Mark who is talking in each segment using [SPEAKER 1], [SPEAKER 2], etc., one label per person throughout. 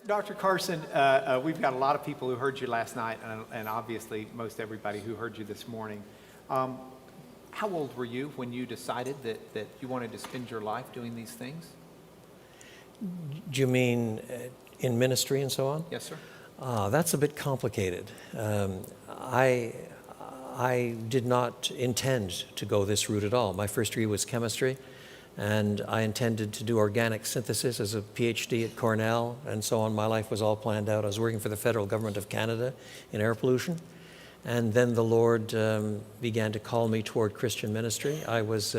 [SPEAKER 1] Dr. Carson, we've got a lot of people who heard you last night, and obviously most everybody who heard you this morning. How old were you when you decided that you wanted to spend your life doing these things?
[SPEAKER 2] Do you mean in ministry and so on?
[SPEAKER 1] Yes, sir.
[SPEAKER 2] That's a bit complicated. I did not intend to go this route at all. My first degree was chemistry, and I intended to do organic synthesis as a PhD at Cornell, and so on. My life was all planned out. I was working for the federal government of Canada in air pollution, and then the Lord began to call me toward Christian ministry. I was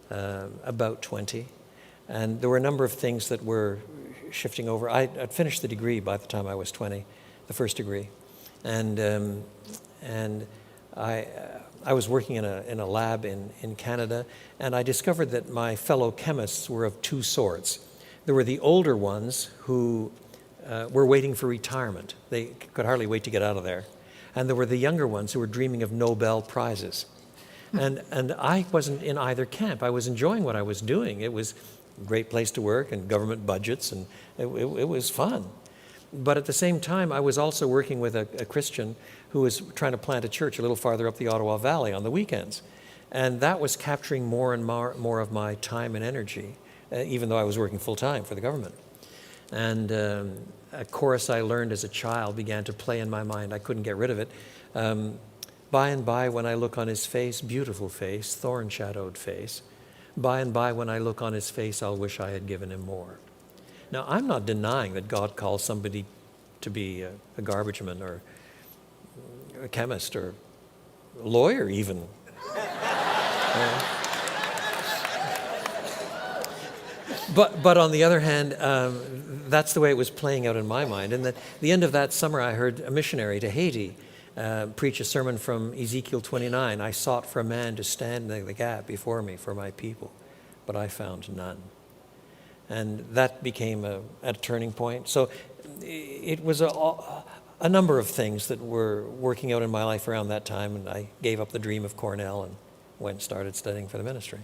[SPEAKER 2] about 20, and there were a number of things that were shifting over. I'd finished the degree by the time I was 20, the first degree, and I was working in a lab in Canada, and I discovered that my fellow chemists were of two sorts. There were the older ones who were waiting for retirement. They could hardly wait to get out of there. And there were the younger ones who were dreaming of Nobel Prizes. And I wasn't in either camp. I was enjoying what I was doing. It was a great place to work and government budgets, and it was fun. But at the same time, I was also working with a Christian who was trying to plant a church a little farther up the Ottawa Valley on the weekends. And that was capturing more and more of my time and energy, even though I was working full-time for the government. And a chorus I learned as a child began to play in my mind. I couldn't get rid of it. By and by, when I look on his face, beautiful face, thorn-shadowed face, by and by, when I look on his face, I'll wish I had given him more. Now, I'm not denying that God calls somebody to be a garbageman or a chemist or a lawyer even. But on the other hand, that's the way it was playing out in my mind. And at the end of that summer, I heard a missionary to Haiti preach a sermon from Ezekiel 29. I sought for a man to stand in the gap before me for my people, but I found none. And that became a turning point. So it was a number of things that were working out in my life around that time, and I gave up the dream of Cornell and started studying for the ministry.